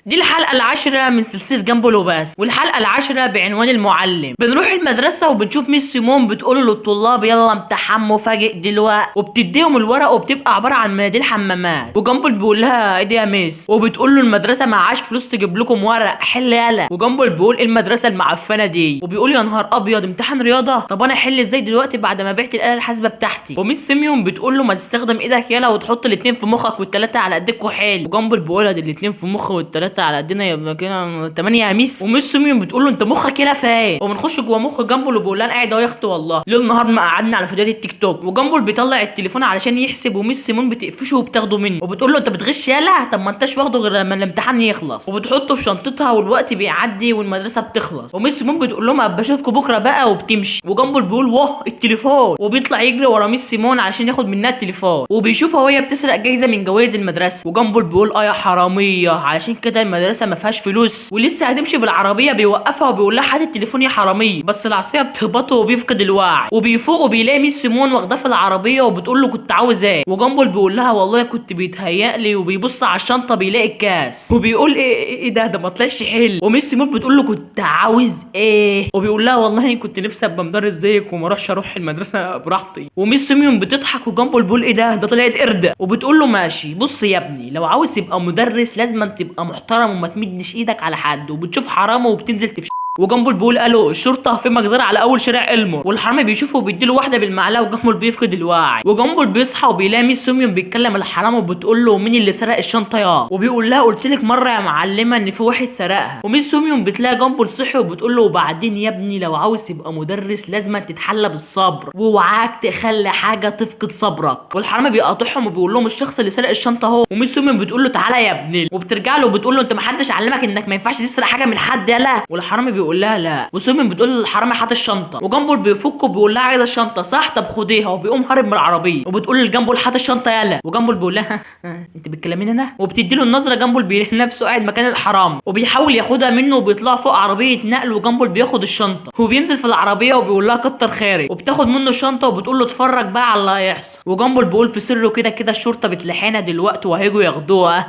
دي الحلقة العاشرة من سلسلة جامبل وبس، والحلقة العاشرة بعنوان المعلم. بنروح المدرسة وبنشوف ميس سيمون بتقول للطلاب يلا امتحان مفاجئ دلوقتي، وبتديهم الورق وبتبقى عبارة عن مناديل حمامات. وجامبل بيقول لها ايه دي يا ميس، وبتقول له المدرسة معاش فلوس تجيب لكم ورق، حل يلا. وجامبل بيقول ايه المدرسة المعفنة دي، وبيقول يا نهار ابيض امتحان رياضة، طب انا احل ازاي دلوقتي بعد ما بعت الآلة الحاسبة بتاعتي. وميس سيميون بتقول له ما تستخدم ايدك يلا وتحط الاتنين في مخك والتلاتة على قدك وحل. وجامبل بيقول لها الاتنين في مخي والتلاتة على قدنا يبقى كده 8 يا ميس. وميس سيميون بتقول له انت مخك كده فين، وبنخش جوه مخ جامبل وبيقول لها انا قاعد اهو يا اختي والله ليل نهار ما قعدنا على فيديوهات التيك توك. وجامبل بيطلع التليفون علشان يحسب، وميس سيمون بتقفشه وبتاخده منه وبتقول له انت بتغش يالا، طب ما انتش واخده غير لما الامتحان يخلص. وبتحطه في شنطتها والوقت بيعدي والمدرسه بتخلص، وميس سيمون بتقول لهم ابقى اشوفكم بكره بقى وبتمشي. وجامبل بيقول واه التليفون، وبيطلع يجري ورا ميس سيمون عشان ياخد منها التليفون، وبيشوفها وهي بتسرق جايزه من جوائز المدرسه. وجامبل بيقول اه يا حراميه، علشان كده المدرسه ما فيهاش فلوس ولسه هتمشي بالعربيه. بيوقفها وبيقول لها هات التليفون يا حراميه، بس العصايه بتهبطه وبيفقد الوعي. وبيفوق وبيلاقي ميس سيمون واخداه في العربيه وبتقول له كنت عاوز ايه. وجامبل بيقول لها والله كنت بيتهيأ لي، وبيبص على الشنطه بيلاقي الكاس وبيقول ايه ده ما طلعش حلو. وميس سيمون بتقول له كنت عاوز ايه، وبيقول لها والله كنت نفسي ابقى مدرس زيك وما اروح المدرسه براحتي. وميس سيمون بتضحك وجامبل بيقول ايه ده طلعت قرده. وبتقول له ماشي بص يا ابني لو عاوز تبقى مدرس لازم تبقى محترم وما تمدش ايدك على حد، وبتشوف حرامه وبتنزل تفش. وجامبل بيقول الو الشرطه في مجزره على اول شارع المور. والحرامي بيشوفه وبيديله واحده بالمعلقه وجامبل بيفقد الوعي. وجامبل بيصحى وبيلاقي ميس سيميون بيتكلم الحرامي وبتقول له مين اللي سرق الشنطه يا، وبيقول لها قلت لك مره يا معلمه ان في واحد سرقها. وميس سيميون بتلاقي جامبل صحي وبتقول له وبعدين يا ابني لو عاوز تبقى مدرس لازم تتحلى بالصبر واوعاك تخلي حاجه تفقد صبرك. والحرامي بيقاطعهم وبيقول لهم الشخص اللي سرق الشنطه اهو. وميس سيميون بتقول له تعالى يا ابني، وبترجع له وبتقول له انت ما حدش علمك انك ما ينفعش تسرق حاجه من حد يلا. والحرامي بيقول لها لا. وسيمون بتقول للحرامي هات الشنطه، وجامبل بيفك وبيقول لها عايز الشنطه صح طب خديها، وبيقوم هارب من العربيه. وبتقول لجامبل هات الشنطه يلا. وجامبل بيقول لها انت بتكلميني انا، وبتدي له النظره. جامبل بيلاقي نفسه قاعد مكان الحرامي وبيحاول ياخدها منه، وبيطلع فوق عربيه نقل. وجامبل بياخد الشنطه وبينزل في العربيه وبيقول لها كتر خيرك، وبتاخد منه الشنطه وبتقول له اتفرج بقى على اللي هيحصل. وجامبل بيقول في سره كده الشرطه بتلحقنا دلوقتي وهيجوا ياخدوها.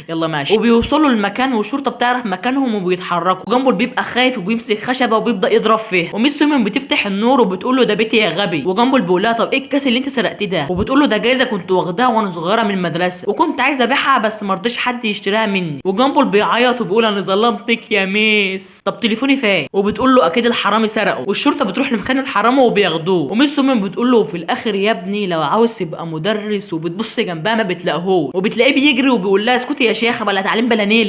يلا ماشي. وبيوصلوا المكان والشرطه بتعرف مكانهم وبيتحركوا. وجامبل بيبقى خايف وبيمسك خشبه وبيبدا يضرب فيها. وميس سيمون بتفتح النور وبتقول له ده بيتي يا غبي. وجامبل بيقول لها طب ايه الكاس اللي انت سرقتيه ده، وبتقول له ده جايزه كنت واخداها وانا صغيره من المدرسه وكنت عايزه ابيعها بس ما رضيش حد يشتريها مني. وجامبل بيعيط وبيقول انا ظلمتك يا ميس، طب تليفوني فين. وبتقول له اكيد الحرامي سرقه. والشرطه بتروح لمكان الحرامي وبياخدوه. وميس سيمون بتقول له في الاخر يا ابني لو عاوز تبقى مدرس، وبتبص جنبها ما بتلاقيهوش، وبتلاقيه بيجري وبيقول لها اسكتي يا شيخه بلا تعليم بلا نيل.